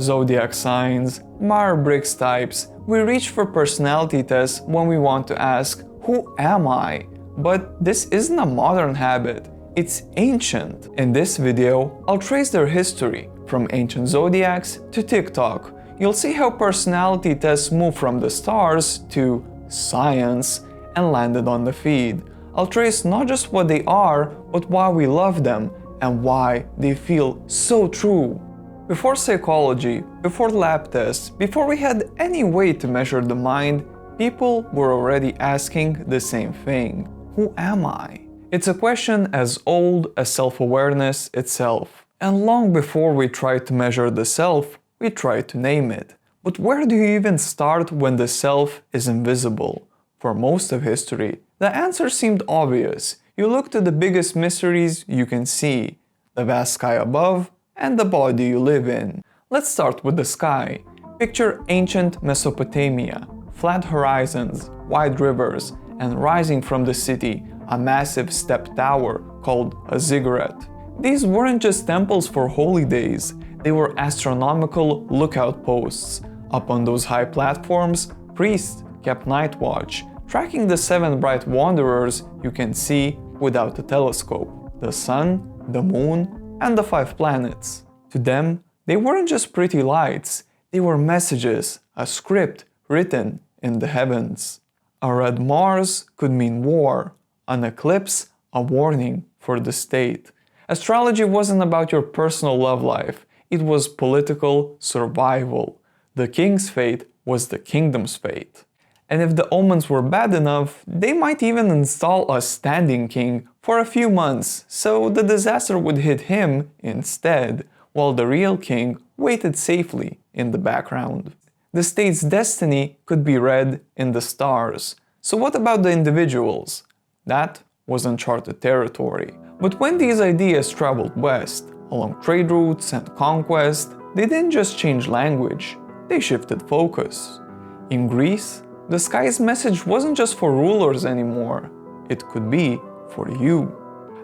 Zodiac signs, Myers-Briggs types. We reach for personality tests when we want to ask, who am I? But this isn't a modern habit, it's ancient. In this video, I'll trace their history, from ancient zodiacs to TikTok. You'll see how personality tests moved from the stars to science and landed on the feed. I'll trace not just what they are, but why we love them and why they feel so true. Before psychology, before lab tests, before we had any way to measure the mind, people were already asking the same thing. Who am I? It's a question as old as self-awareness itself. And long before we tried to measure the self, we tried to name it. But where do you even start when the self is invisible? For most of history, the answer seemed obvious. You look to the biggest mysteries you can see, the vast sky above, and the body you live in. Let's start with the sky. Picture ancient Mesopotamia, flat horizons, wide rivers, and rising from the city, a massive step tower called a ziggurat. These weren't just temples for holy days, they were astronomical lookout posts. Up on those high platforms, priests kept night watch, tracking the 7 bright wanderers you can see without a telescope: the sun, the moon, and the 5 planets. To them, they weren't just pretty lights, they were messages, a script written in the heavens. A red Mars could mean war, an eclipse a warning for the state. Astrology wasn't about your personal love life, it was political survival. The king's fate was the kingdom's fate. And if the omens were bad enough, they might even install a standing king for a few months, so the disaster would hit him instead, while the real king waited safely in the background. The state's destiny could be read in the stars. So what about the individuals? That was uncharted territory. But when these ideas traveled west, along trade routes and conquest, they didn't just change language, they shifted focus. In Greece, the sky's message wasn't just for rulers anymore, it could be for you.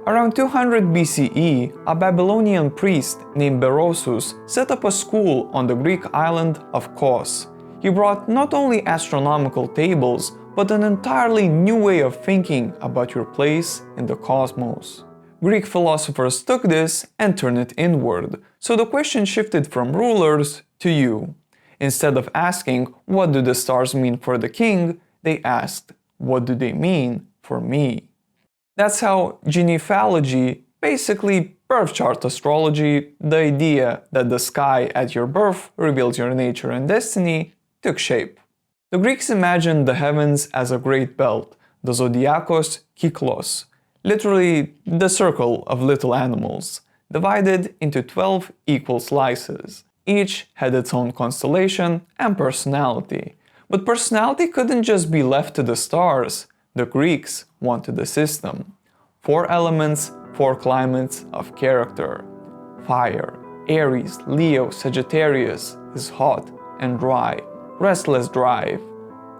Around 200 BCE, a Babylonian priest named Berosus set up a school on the Greek island of Kos. He brought not only astronomical tables, but an entirely new way of thinking about your place in the cosmos. Greek philosophers took this and turned it inward, so the question shifted from rulers to you. Instead of asking, what do the stars mean for the king, they asked, what do they mean for me? That's how genealogy, basically birth chart astrology, the idea that the sky at your birth reveals your nature and destiny, took shape. The Greeks imagined the heavens as a great belt, the Zodiacos Kyklos, literally the circle of little animals, divided into 12 equal slices. Each had its own constellation and personality. But personality couldn't just be left to the stars. The Greeks wanted a system. 4 elements, 4 climates of character. Fire, Aries, Leo, Sagittarius is hot and dry, restless drive.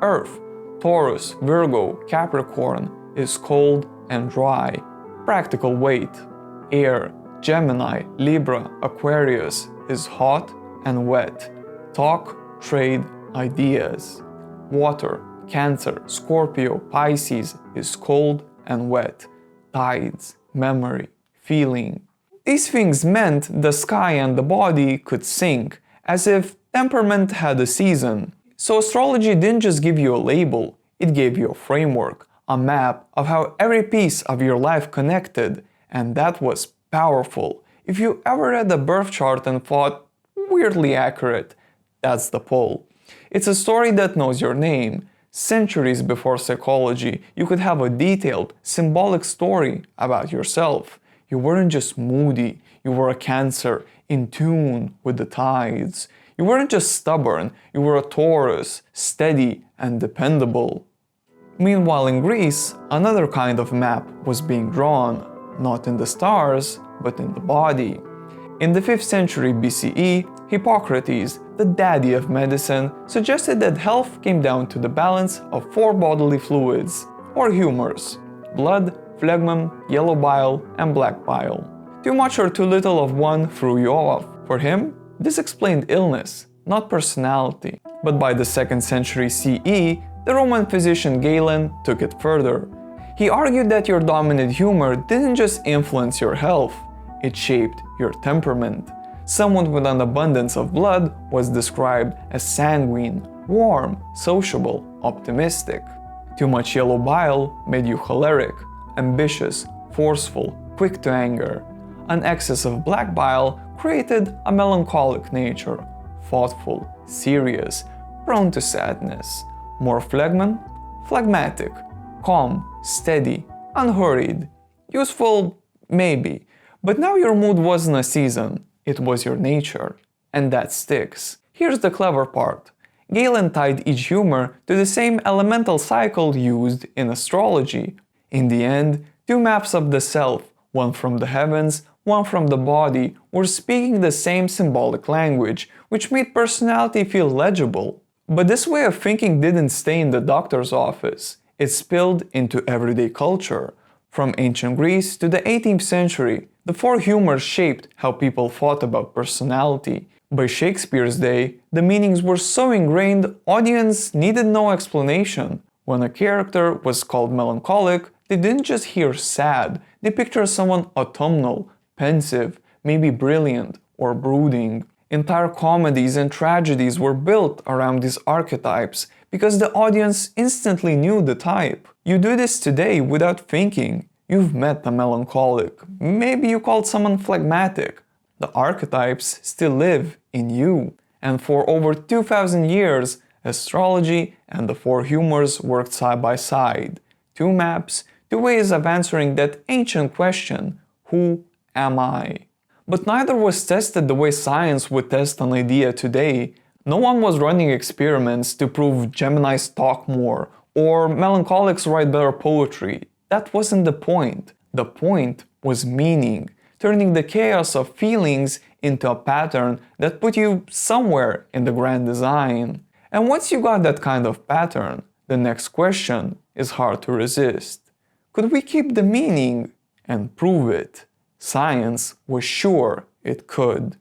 Earth, Taurus, Virgo, Capricorn is cold and dry, practical weight. Air, Gemini, Libra, Aquarius is hot and wet, talk, trade, ideas. Water, Cancer, Scorpio, Pisces is cold and wet, tides, memory, feeling. These things meant the sky and the body could sync, as if temperament had a season. So astrology didn't just give you a label, it gave you a framework, a map of how every piece of your life connected, and that was powerful. If you ever read a birth chart and thought, weirdly accurate, that's the pole. It's a story that knows your name. Centuries before psychology, you could have a detailed, symbolic story about yourself. You weren't just moody, you were a Cancer, in tune with the tides. You weren't just stubborn, you were a Taurus, steady and dependable. Meanwhile in Greece, another kind of map was being drawn, not in the stars, but in the body. In the 5th century BCE, Hippocrates, the daddy of medicine, suggested that health came down to the balance of 4 bodily fluids, or humors: blood, phlegm, yellow bile, and black bile. Too much or too little of one threw you off. For him, This explained illness, not personality. But by the 2nd century CE, the Roman physician Galen took it further. He argued that your dominant humor didn't just influence your health, it shaped your temperament. Someone with an abundance of blood was described as sanguine, warm, sociable, optimistic. Too much yellow bile made you choleric, ambitious, forceful, quick to anger. An excess of black bile created a melancholic nature, thoughtful, serious, prone to sadness. More phlegm? Phlegmatic, calm, steady, unhurried. Useful? Maybe. But now your mood wasn't a season, it was your nature. And that sticks. Here's the clever part. Galen tied each humor to the same elemental cycle used in astrology. In the end, two maps of the self, one from the heavens, one from the body, were speaking the same symbolic language, which made personality feel legible. But this way of thinking didn't stay in the doctor's office. It spilled into everyday culture. From ancient Greece to the 18th century, the four humors shaped how people thought about personality. By Shakespeare's day, the meanings were so ingrained, audience needed no explanation. When a character was called melancholic, they didn't just hear sad, they pictured someone autumnal, pensive, maybe brilliant or brooding. Entire comedies and tragedies were built around these archetypes because the audience instantly knew the type. You do this today without thinking. You've met a melancholic, maybe you called someone phlegmatic. The archetypes still live in you. And for over 2000 years, astrology and the four humors worked side by side. Two maps, two ways of answering that ancient question, who am I? But neither was tested the way science would test an idea today. No one was running experiments to prove Geminis talk more or melancholics write better poetry. That wasn't the point. The point was meaning, turning the chaos of feelings into a pattern that put you somewhere in the grand design. And once you got that kind of pattern, the next question is hard to resist. Could we keep the meaning and prove it? Science was sure it could.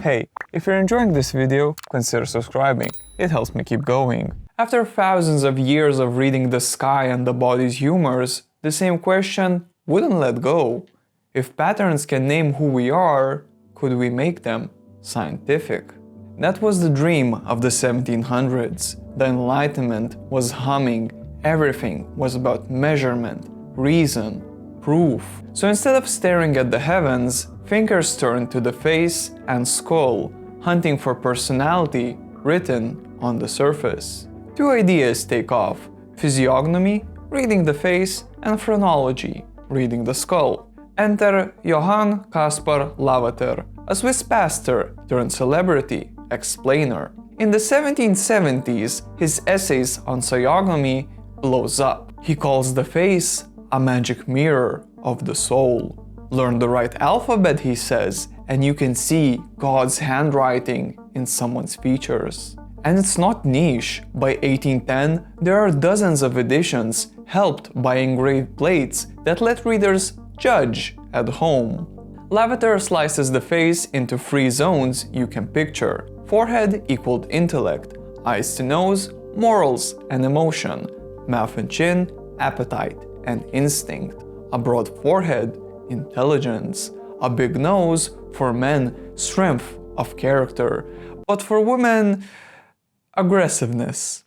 Hey, if you're enjoying this video, consider subscribing. It helps me keep going. After thousands of years of reading the sky and the body's humors, the same question wouldn't let go. If patterns can name who we are, could we make them scientific? That was the dream of the 1700s. The Enlightenment was humming. Everything was about measurement, reason, proof. So instead of staring at the heavens, thinkers turned to the face and skull, hunting for personality written on the surface. Two ideas take off: physiognomy, reading the face, and phrenology, reading the skull. Enter Johann Caspar Lavater, a Swiss pastor turned celebrity explainer. In the 1770s, his essays on physiognomy blows up. He calls the face a magic mirror of the soul. Learn the right alphabet, he says, and you can see God's handwriting in someone's features. And it's not niche. By 1810, there are dozens of editions helped by engraved plates that let readers judge at home. Lavater slices the face into three zones you can picture. Forehead equaled intellect, eyes to nose, morals and emotion, mouth and chin, appetite and instinct, a broad forehead, intelligence, a big nose, for men, strength of character, but for women, aggressiveness.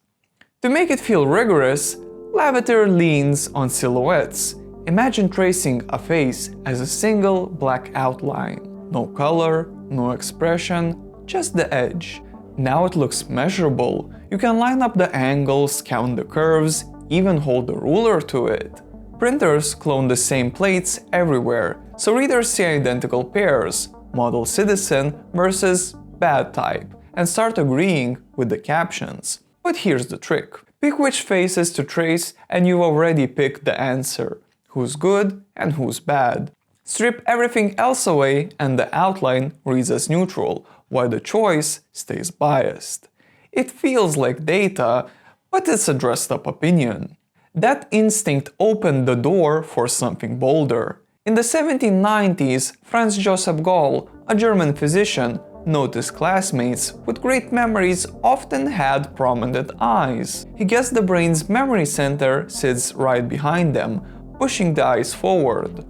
To make it feel rigorous, Lavater leans on silhouettes. Imagine tracing a face as a single black outline. No color, no expression, just the edge. Now it looks measurable. You can line up the angles, count the curves, even hold the ruler to it. Printers clone the same plates everywhere, so readers see identical pairs, model citizen versus bad type, and start agreeing with the captions. But here's the trick. Pick which faces to trace and you've already picked the answer. Who's good and who's bad. Strip everything else away and the outline reads as neutral, while the choice stays biased. It feels like data, but it's a dressed up opinion. That instinct opened the door for something bolder. In the 1790s, Franz Joseph Gall, a German physician, Notice classmates with great memories often had prominent eyes. He guessed the brain's memory center sits right behind them, pushing the eyes forward.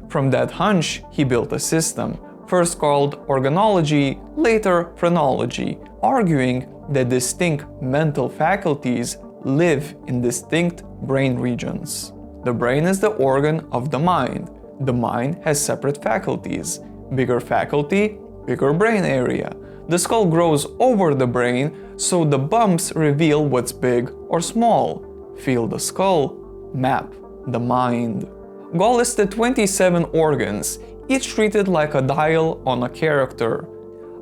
From that hunch, he built a system, first called organology, later phrenology, arguing that distinct mental faculties live in distinct brain regions. The brain is the organ of the mind. The mind has separate faculties. Bigger faculty, bigger brain area. The skull grows over the brain, so the bumps reveal what's big or small. Feel the skull, map the mind. Gall listed 27 organs, each treated like a dial on a character.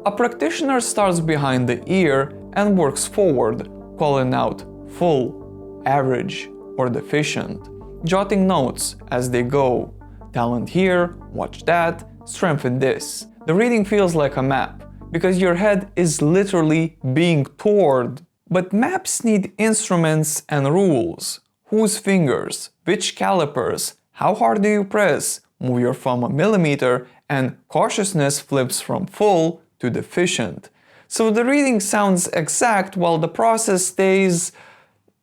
A practitioner starts behind the ear and works forward, calling out full, average, or deficient, jotting notes as they go. Talent here, watch that, strength in this. The reading feels like a map, because your head is literally being toured. But maps need instruments and rules. Whose fingers? Which calipers? How hard do you press? Move your thumb a millimeter, and cautiousness flips from full to deficient. So the reading sounds exact while the process stays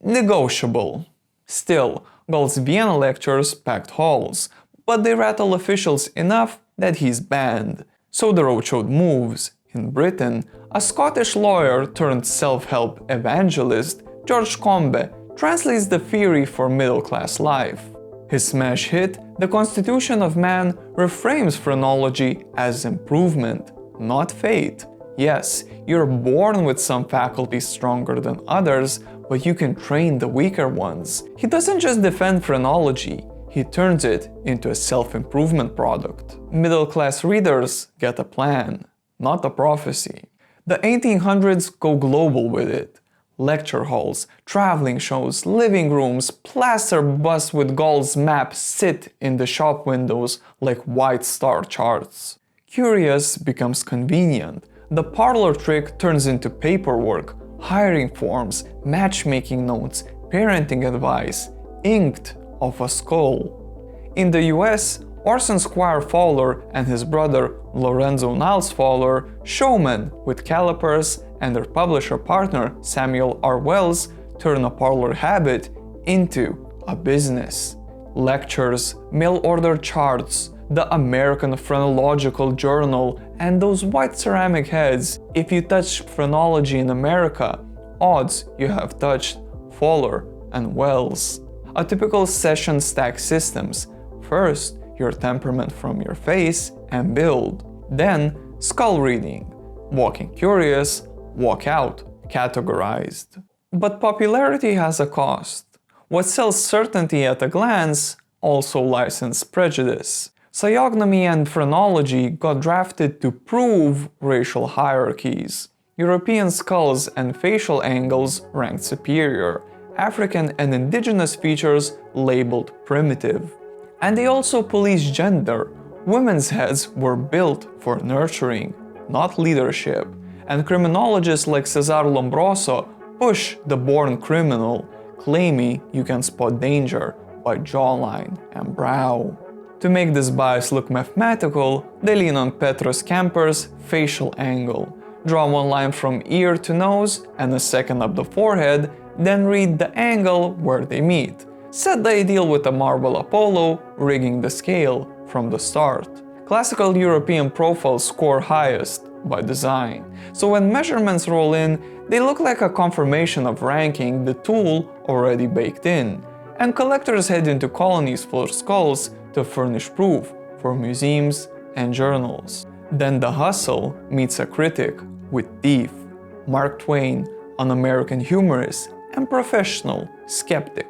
negotiable. Still, Gall's Vienna lectures packed halls, but they rattle officials enough that he's banned. So the roadshow moves. In Britain, a Scottish lawyer turned self-help evangelist, George Combe, translates the theory for middle-class life. His smash hit, The Constitution of Man, reframes phrenology as improvement, not fate. Yes, you're born with some faculties stronger than others, but you can train the weaker ones. He doesn't just defend phrenology, he turns it into a self-improvement product. Middle-class readers get a plan, not a prophecy. The 1800s go global with it. Lecture halls, traveling shows, living rooms, plaster busts with Gall's maps sit in the shop windows like white star charts. Curious becomes convenient. The parlor trick turns into paperwork, hiring forms, matchmaking notes, parenting advice, inked off a skull. In the US, Orson Squire Fowler and his brother Lorenzo Niles Fowler, showmen with calipers, and their publisher partner Samuel R. Wells turn a parlor habit into a business. Lectures, mail-order charts, the American Phrenological Journal, and those white ceramic heads. If you touch phrenology in America, odds you have touched Fowler and Wells. A typical session stacks systems. First, your temperament from your face and build. Then, skull reading. Walk in curious, walk out categorized. But popularity has a cost. What sells certainty at a glance also licensed prejudice. Physiognomy and phrenology got drafted to prove racial hierarchies. European skulls and facial angles ranked superior. African and indigenous features labeled primitive. And they also policed gender. Women's heads were built for nurturing, not leadership. And criminologists like Cesare Lombroso push the born criminal, claiming you can spot danger by jawline and brow. To make this bias look mathematical, they lean on Petrus Camper's facial angle. Draw one line from ear to nose and a second up the forehead, then read the angle where they meet. Set the ideal with a marble Apollo, rigging the scale from the start. Classical European profiles score highest by design, so when measurements roll in, they look like a confirmation of ranking the tool already baked in. And collectors head into colonies for skulls to furnish proof for museums and journals. Then the hustle meets a critic with teeth. Mark Twain, an American humorist and professional skeptic.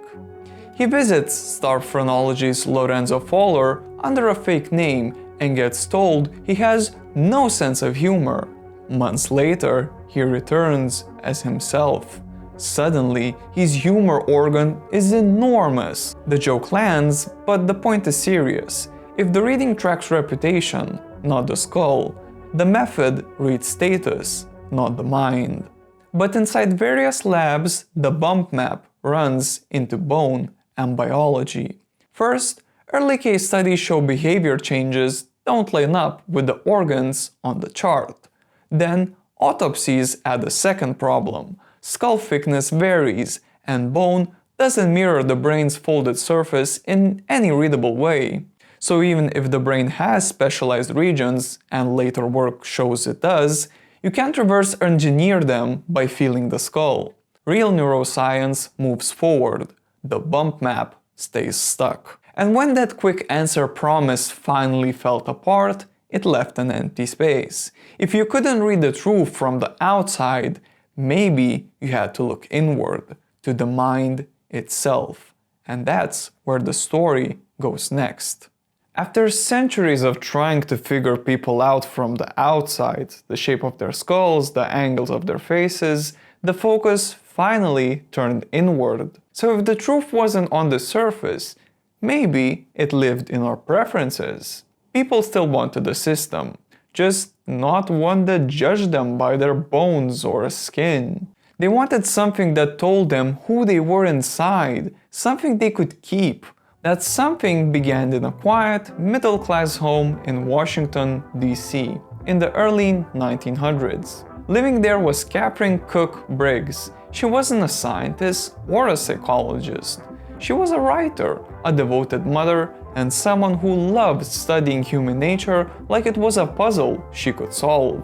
He visits star phrenologist Lorenzo Fowler under a fake name and gets told he has no sense of humor. Months later, he returns as himself. Suddenly, his humor organ is enormous. The joke lands, but the point is serious. If the reading tracks reputation, not the skull, the method reads status, not the mind. But inside various labs, the bump map runs into bone and biology. First, early case studies show behavior changes don't line up with the organs on the chart. Then, autopsies add a second problem. Skull thickness varies, and bone doesn't mirror the brain's folded surface in any readable way. So even if the brain has specialized regions, and later work shows it does, you can't reverse engineer them by feeling the skull. Real neuroscience moves forward. The bump map stays stuck. And when that quick answer promise finally fell apart, it left an empty space. If you couldn't read the truth from the outside, maybe you had to look inward, to the mind itself. And that's where the story goes next. After centuries of trying to figure people out from the outside, the shape of their skulls, the angles of their faces, the focus finally turned inward. So if the truth wasn't on the surface, maybe it lived in our preferences. People still wanted the system, just not one that judged them by their bones or skin. They wanted something that told them who they were inside, something they could keep. That something began in a quiet, middle-class home in Washington, D.C. in the early 1900s. Living there was Catherine Cook Briggs. She wasn't a scientist or a psychologist. She was a writer, a devoted mother, and someone who loved studying human nature like it was a puzzle she could solve.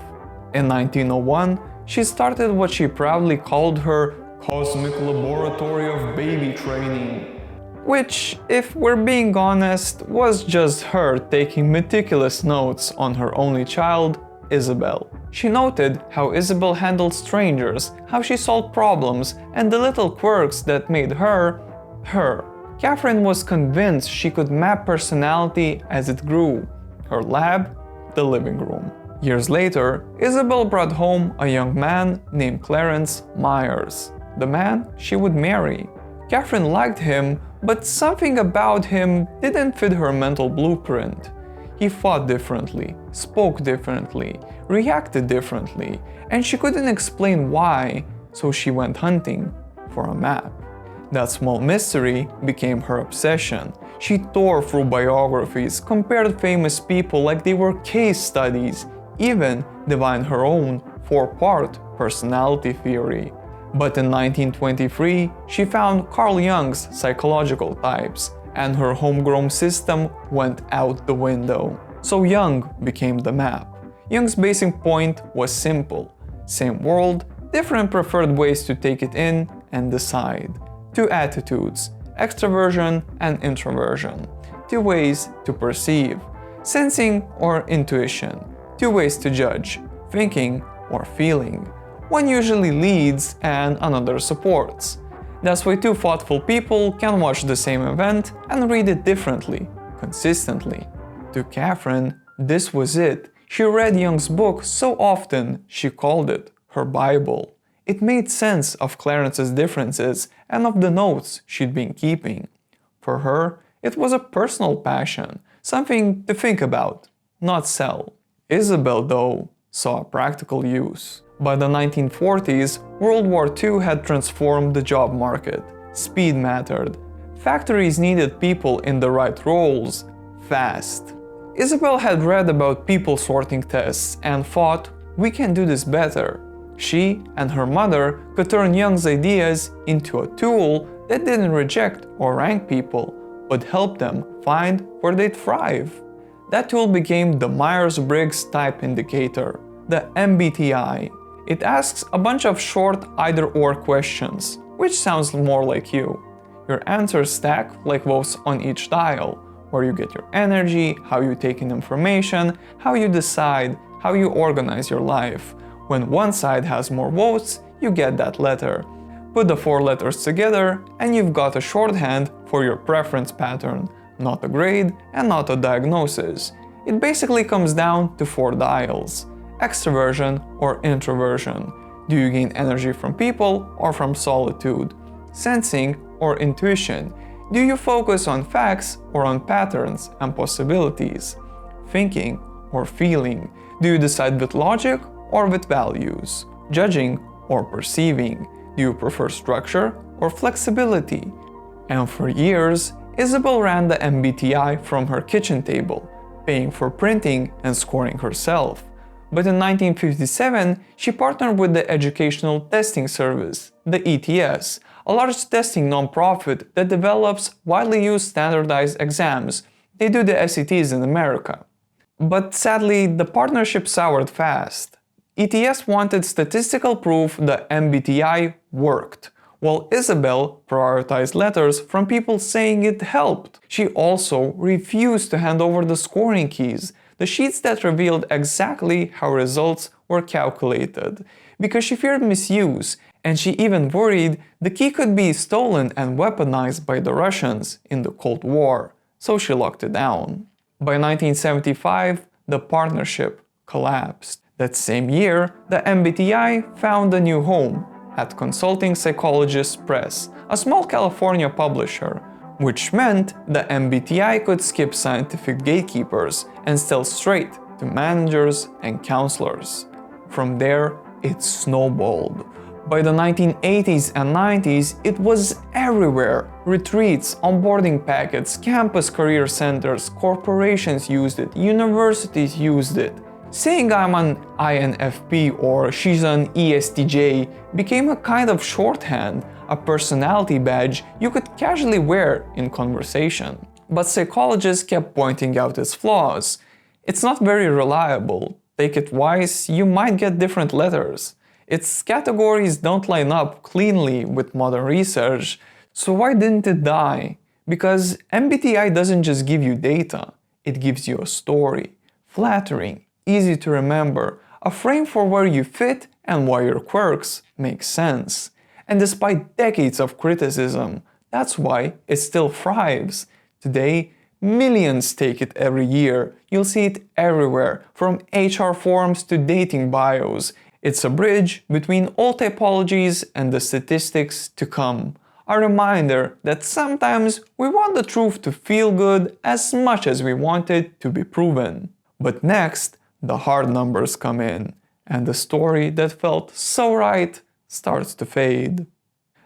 In 1901, she started what she proudly called her cosmic laboratory of baby training. Which, if we're being honest, was just her taking meticulous notes on her only child, Isabel. She noted how Isabel handled strangers, how she solved problems, and the little quirks that made her, her. Catherine was convinced she could map personality as it grew. Her lab, the living room. Years later, Isabel brought home a young man named Clarence Myers, the man she would marry. Catherine liked him, but something about him didn't fit her mental blueprint. He thought differently, spoke differently, reacted differently, and she couldn't explain why, so she went hunting for a map. That small mystery became her obsession. She tore through biographies, compared famous people like they were case studies, even divined her own four-part personality theory. But in 1923, she found Carl Jung's psychological types, and her homegrown system went out the window. So Jung became the map. Jung's basic point was simple. Same world, different preferred ways to take it in and decide. Two attitudes, extroversion and introversion. Two ways to perceive, sensing or intuition. Two ways to judge, thinking or feeling. One usually leads and another supports. That's why two thoughtful people can watch the same event and read it differently, consistently. To Catherine, this was it. She read Jung's book so often she called it her Bible. It made sense of Clarence's differences and of the notes she'd been keeping. For her, it was a personal passion, something to think about, not sell. Isabel, though, saw a practical use. By the 1940s, World War II had transformed the job market. Speed mattered. Factories needed people in the right roles, fast. Isabel had read about people sorting tests and thought, we can do this better. She and her mother could turn Jung's ideas into a tool that didn't reject or rank people, but helped them find where they'd thrive. That tool became the Myers-Briggs Type Indicator, the MBTI. It asks a bunch of short either-or questions, which sounds more like you. Your answers stack like votes on each dial, where you get your energy, how you take in information, how you decide, how you organize your life. When one side has more votes, you get that letter. Put the 4 letters together and you've got a shorthand for your preference pattern, not a grade and not a diagnosis. It basically comes down to 4 dials. Extroversion or introversion. Do you gain energy from people or from solitude? Sensing or intuition. Do you focus on facts or on patterns and possibilities? Thinking or feeling. Do you decide with logic or with values? Judging or perceiving. Do you prefer structure or flexibility? And for years, Isabel ran the MBTI from her kitchen table, paying for printing and scoring herself. But in 1957, she partnered with the Educational Testing Service, the ETS, a large testing nonprofit that develops widely used standardized exams. They do the SATs in America. But sadly, the partnership soured fast. ETS wanted statistical proof the MBTI worked, while Isabel prioritized letters from people saying it helped. She also refused to hand over the scoring keys, the sheets that revealed exactly how results were calculated, because she feared misuse, and she even worried the key could be stolen and weaponized by the Russians in the Cold War, so she locked it down. By 1975, the partnership collapsed. That same year, the MBTI found a new home at Consulting Psychologist Press, a small California publisher, which meant the MBTI could skip scientific gatekeepers and sell straight to managers and counselors. From there, it snowballed. By the 1980s and 90s, it was everywhere. Retreats, onboarding packets, campus career centers, corporations used it, universities used it. Saying I'm an INFP or she's an ESTJ became a kind of shorthand, a personality badge you could casually wear in conversation. But psychologists kept pointing out its flaws. It's not very reliable. Take it twice, you might get different letters. Its categories don't line up cleanly with modern research, so why didn't it die? Because MBTI doesn't just give you data, it gives you a story. Flattering, easy to remember, a frame for where you fit and why your quirks make sense. And despite decades of criticism, that's why it still thrives. Today, millions take it every year. You'll see it everywhere, from HR forums to dating bios. It's a bridge between old typologies and the statistics to come. A reminder that sometimes we want the truth to feel good as much as we want it to be proven. But next, the hard numbers come in, and the story that felt so right starts to fade.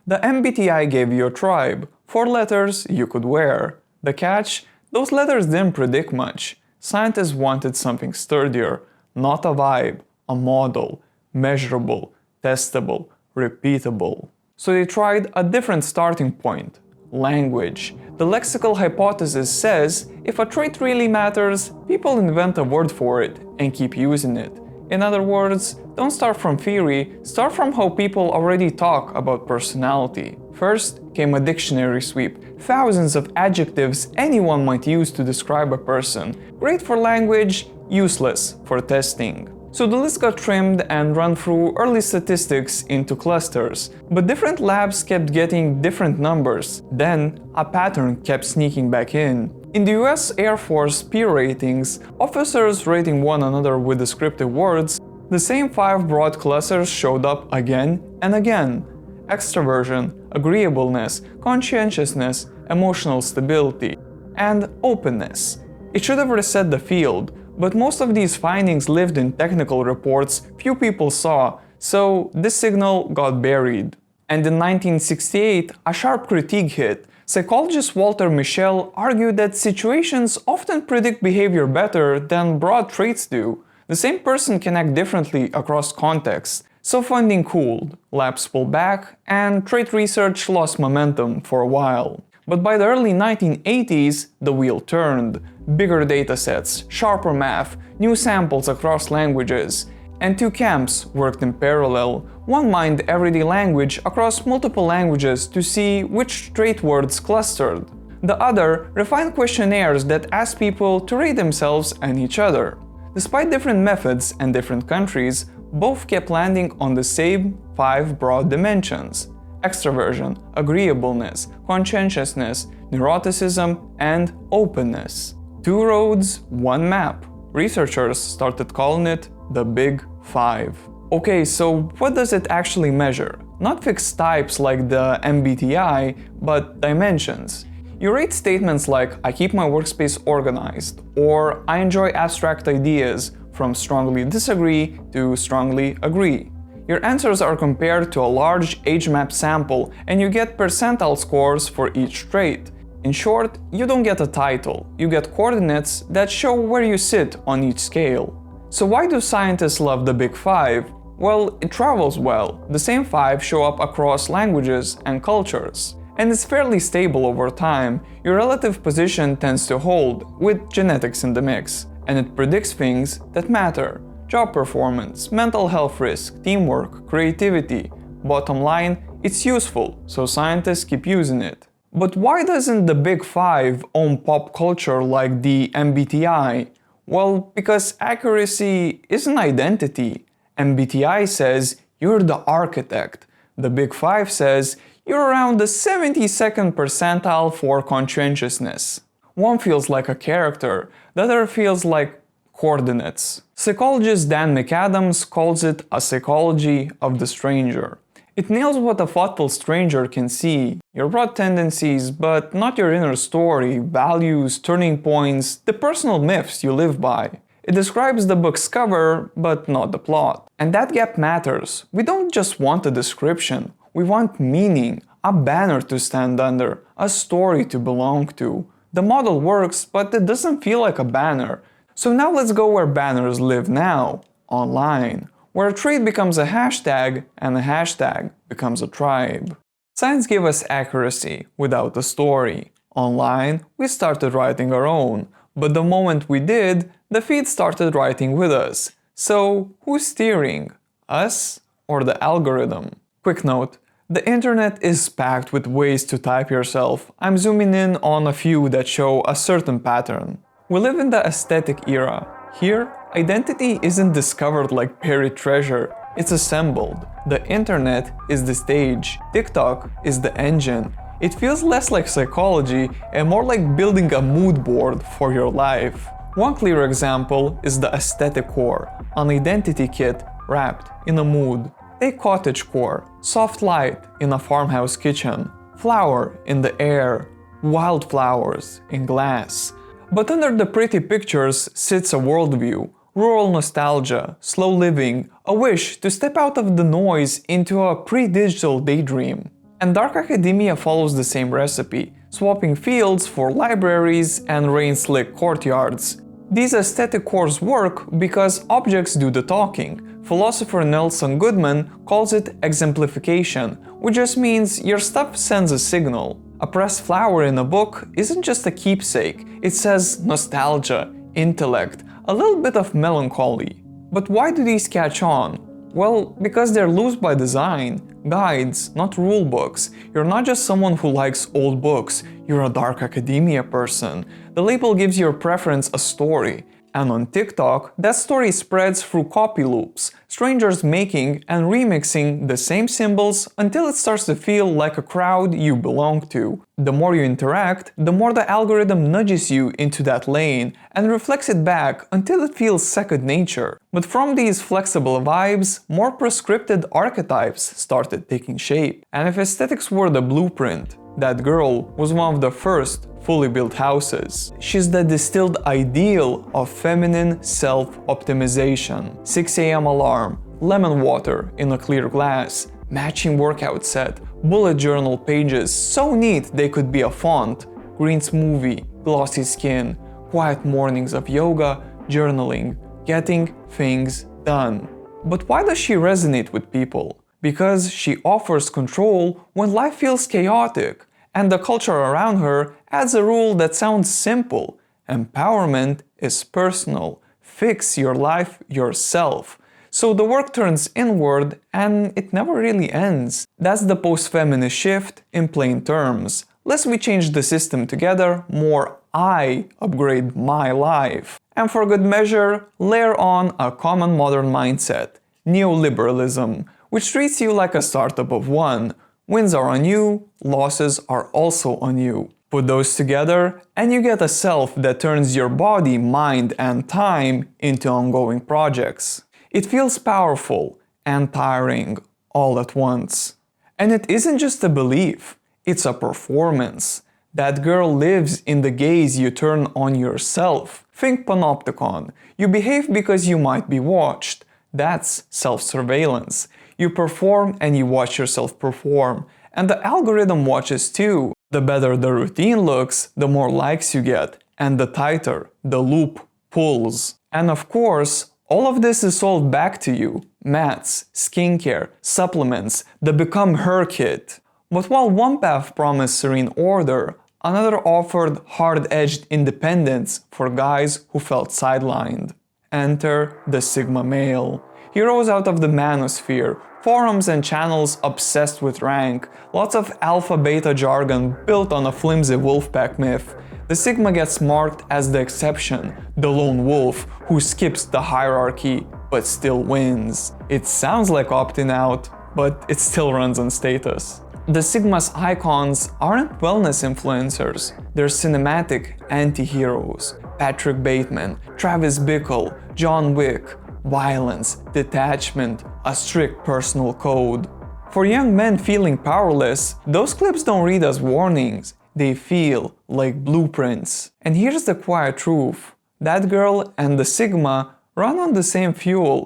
The MBTI gave you a tribe, 4 letters you could wear. The catch? Those letters didn't predict much. Scientists wanted something sturdier, not a vibe, a model. Measurable, testable, repeatable. So they tried a different starting point: language. The lexical hypothesis says if a trait really matters, people invent a word for it and keep using it. In other words, don't start from theory, start from how people already talk about personality. First came a dictionary sweep, thousands of adjectives anyone might use to describe a person. Great for language, useless for testing. So the list got trimmed and run through early statistics into clusters, but different labs kept getting different numbers. Then, a pattern kept sneaking back in. In the US Air Force peer ratings, officers rating one another with descriptive words, the same 5 broad clusters showed up again and again. Extroversion, agreeableness, conscientiousness, emotional stability, and openness. It should have reset the field, but most of these findings lived in technical reports few people saw, so this signal got buried. And in 1968, a sharp critique hit. Psychologist Walter Mischel argued that situations often predict behavior better than broad traits do. The same person can act differently across contexts. So funding cooled, labs pulled back, and trait research lost momentum for a while. But by the early 1980s, the wheel turned. Bigger datasets, sharper math, new samples across languages. And 2 camps worked in parallel. One mined everyday language across multiple languages to see which trait words clustered. The other refined questionnaires that asked people to rate themselves and each other. Despite different methods and different countries, both kept landing on the same 5 broad dimensions: extroversion, agreeableness, conscientiousness, neuroticism, and openness. 2 roads, 1 map. Researchers started calling it the Big 5. Okay, so what does it actually measure? Not fixed types like the MBTI, but dimensions. You rate statements like "I keep my workspace organized" or "I enjoy abstract ideas," from strongly disagree to strongly agree. Your answers are compared to a large age map sample and you get percentile scores for each trait. In short, you don't get a title, you get coordinates that show where you sit on each scale. So why do scientists love the Big Five? Well, it travels well. The same five show up across languages and cultures. And it's fairly stable over time. Your relative position tends to hold, with genetics in the mix. And it predicts things that matter. Job performance, mental health risk, teamwork, creativity. Bottom line, it's useful, so scientists keep using it. But why doesn't the Big Five own pop culture like the MBTI? Well, because accuracy is an identity. MBTI says you're the architect. The Big Five says you're around the 72nd percentile for conscientiousness. One feels like a character, the other feels like coordinates. Psychologist Dan McAdams calls it a psychology of the stranger. It nails what a thoughtful stranger can see, your broad tendencies, but not your inner story, values, turning points, the personal myths you live by. It describes the book's cover, but not the plot. And that gap matters. We don't just want a description, we want meaning, a banner to stand under, a story to belong to. The model works, but it doesn't feel like a banner. So now let's go where banners live now, online, where a trait becomes a hashtag and a hashtag becomes a tribe. Science gave us accuracy without a story. Online, we started writing our own, but the moment we did, the feed started writing with us. So who's steering? Us or the algorithm? Quick note, the internet is packed with ways to type yourself. I'm zooming in on a few that show a certain pattern. We live in the aesthetic era. Here, identity isn't discovered like buried treasure, it's assembled. The internet is the stage, TikTok is the engine. It feels less like psychology and more like building a mood board for your life. One clear example is the aesthetic core, an identity kit wrapped in a mood. Take cottagecore, soft light in a farmhouse kitchen, flower in the air, wildflowers in glass. But under the pretty pictures sits a worldview, rural nostalgia, slow living, a wish to step out of the noise into a pre-digital daydream. And dark academia follows the same recipe, swapping fields for libraries and rain-slick courtyards. These aesthetic cores work because objects do the talking. Philosopher Nelson Goodman calls it exemplification, which just means your stuff sends a signal. A pressed flower in a book isn't just a keepsake, it says nostalgia, intellect, a little bit of melancholy. But why do these catch on? Well, because they're loose by design. Guides, not rule books. You're not just someone who likes old books, you're a dark academia person. The label gives your preference a story. And on TikTok, that story spreads through copy loops, strangers making and remixing the same symbols until it starts to feel like a crowd you belong to. The more you interact, the more the algorithm nudges you into that lane and reflects it back until it feels second nature. But from these flexible vibes, more prescripted archetypes started taking shape. And if aesthetics were the blueprint, that girl was one of the first fully built houses. She's the distilled ideal of feminine self-optimization. 6 a.m. alarm, lemon water in a clear glass, matching workout set, bullet journal pages so neat they could be a font, green smoothie, glossy skin, quiet mornings of yoga, journaling, getting things done. But why does she resonate with people? Because she offers control when life feels chaotic, and the culture around her adds a rule that sounds simple. Empowerment is personal. Fix your life yourself. So the work turns inward and it never really ends. That's the post-feminist shift in plain terms. Less we change the system together, more I upgrade my life. And for good measure, layer on a common modern mindset, neoliberalism, which treats you like a startup of one. Wins are on you, losses are also on you. Put those together and you get a self that turns your body, mind and time into ongoing projects. It feels powerful and tiring all at once. And it isn't just a belief, it's a performance. That girl lives in the gaze you turn on yourself. Think panopticon. You behave because you might be watched. That's self-surveillance. You perform and you watch yourself perform. And the algorithm watches too. The better the routine looks, the more likes you get. And the tighter the loop pulls. And of course, All of this is sold back to you: mats, skincare, supplements, the Become Her kit. But while one path promised serene order, another offered hard-edged independence for guys who felt sidelined. Enter the Sigma male. He rose out of the manosphere, forums and channels obsessed with rank, lots of alpha-beta jargon built on a flimsy wolfpack myth. The Sigma gets marked as the exception, the lone wolf who skips the hierarchy but still wins. It sounds like opting out, but it still runs on status. The Sigma's icons aren't wellness influencers, they're cinematic anti-heroes. Patrick Bateman, Travis Bickle, John Wick. Violence, detachment, a strict personal code. For young men feeling powerless, those clips don't read as warnings, they feel like blueprints. And here's the quiet truth: that girl and the Sigma run on the same fuel: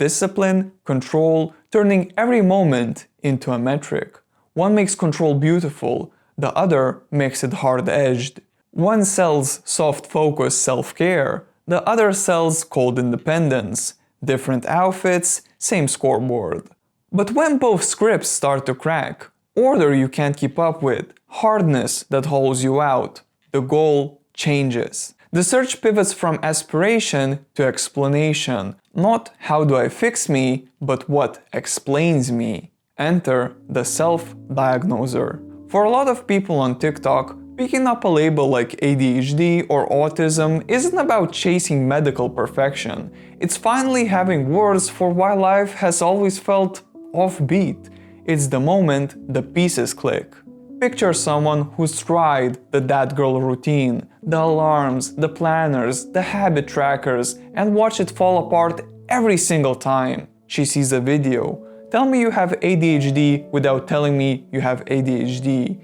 discipline, control, turning every moment into a metric. One makes control beautiful, the other makes it hard-edged. One sells soft-focus self-care, the other sells cold independence. Different outfits, same scoreboard. But when both scripts start to crack, order you can't keep up with, hardness that holds you out, the goal changes. The search pivots from aspiration to explanation. Not how do I fix me, but what explains me. Enter the self-diagnoser. For a lot of people on TikTok, picking up a label like ADHD or autism isn't about chasing medical perfection. It's finally having words for why life has always felt offbeat. It's the moment the pieces click. Picture someone who's tried the that girl routine, the alarms, the planners, the habit trackers, and watch it fall apart every single time. She sees a video. Tell me you have ADHD without telling me you have ADHD.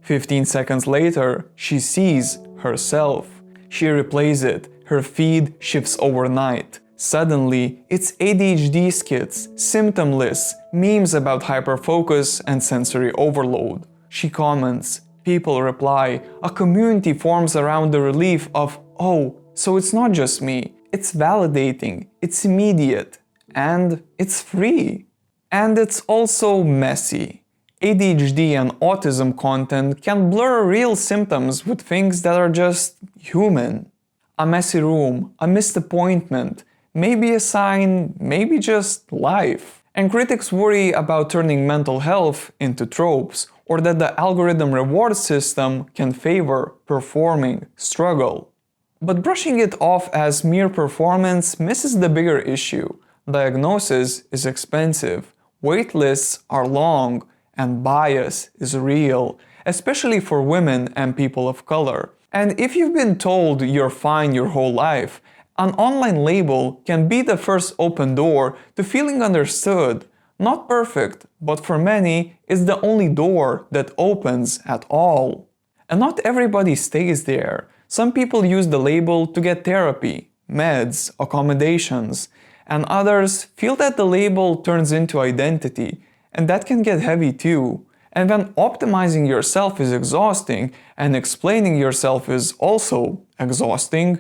15 seconds later, she sees herself. She replays it. Her feed shifts overnight. Suddenly, it's ADHD skits, symptom lists, memes about hyperfocus and sensory overload. She comments. People reply. A community forms around the relief of, oh, so it's not just me. It's validating. It's immediate. And it's free. And it's also messy. ADHD and autism content can blur real symptoms with things that are just human. A messy room, a missed appointment, maybe a sign, maybe just life. And critics worry about turning mental health into tropes, or that the algorithm reward system can favor performing struggle. But brushing it off as mere performance misses the bigger issue. Diagnosis is expensive, wait lists are long, and bias is real, especially for women and people of color. And if you've been told you're fine your whole life, an online label can be the first open door to feeling understood. Not perfect, but for many, it's the only door that opens at all. And not everybody stays there. Some people use the label to get therapy, meds, accommodations, and others feel that the label turns into identity. And that can get heavy too. And when optimizing yourself is exhausting and explaining yourself is also exhausting,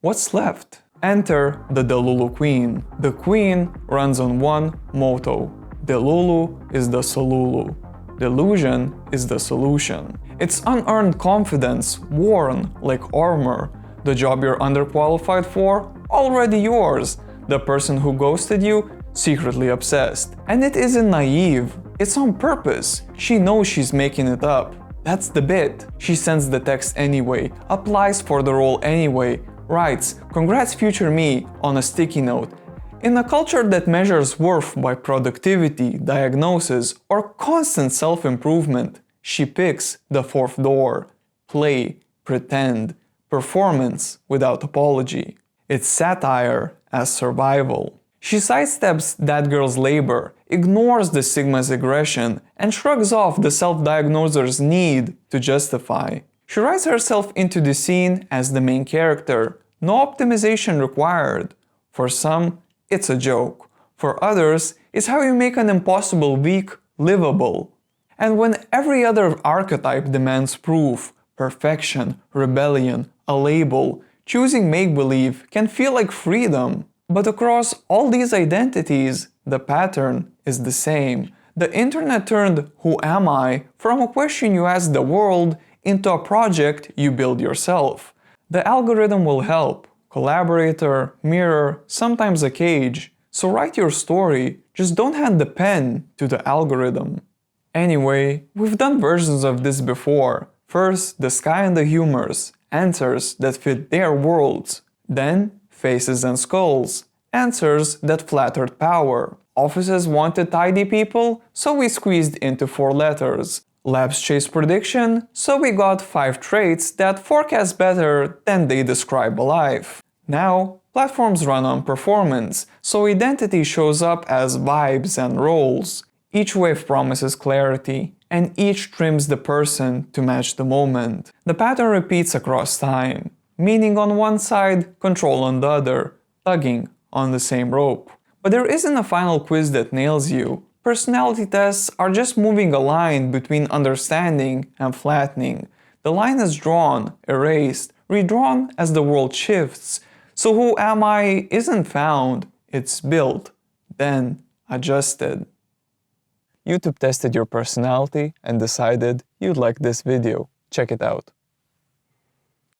what's left? Enter the Delulu Queen. The Queen runs on one motto: Delulu is the Solulu. Delusion is the solution. It's unearned confidence worn like armor. The job you're underqualified for, already yours. The person who ghosted you, secretly obsessed. And it isn't naive, it's on purpose. She knows she's making it up. That's the bit. She sends the text anyway, applies for the role anyway, writes, "Congrats future me," on a sticky note. In a culture that measures worth by productivity, diagnosis, or constant self-improvement, she picks the fourth door: play, pretend, performance without apology. It's satire as survival. She sidesteps that girl's labor, ignores the Sigma's aggression, and shrugs off the self-diagnoser's need to justify. She writes herself into the scene as the main character, no optimization required. For some, it's a joke. For others, it's how you make an impossible week livable. And when every other archetype demands proof, perfection, rebellion, a label, choosing make-believe can feel like freedom. But across all these identities, the pattern is the same. The internet turned "Who am I?" from a question you ask the world into a project you build yourself. The algorithm will help. Collaborator, mirror, sometimes a cage. So write your story, just don't hand the pen to the algorithm. Anyway, we've done versions of this before. First, the sky and the humors, answers that fit their worlds. Then, faces and skulls, answers that flattered power. Offices wanted tidy people, so we squeezed into 4 letters. Labs chased prediction, so we got 5 traits that forecast better than they describe a life. Now, platforms run on performance, so identity shows up as vibes and roles. Each wave promises clarity, and each trims the person to match the moment. The pattern repeats across time. Meaning on one side, control on the other, tugging on the same rope. But there isn't a final quiz that nails you. Personality tests are just moving a line between understanding and flattening. The line is drawn, erased, redrawn as the world shifts. So who am I isn't found, it's built, then adjusted. YouTube tested your personality and decided you'd like this video. Check it out.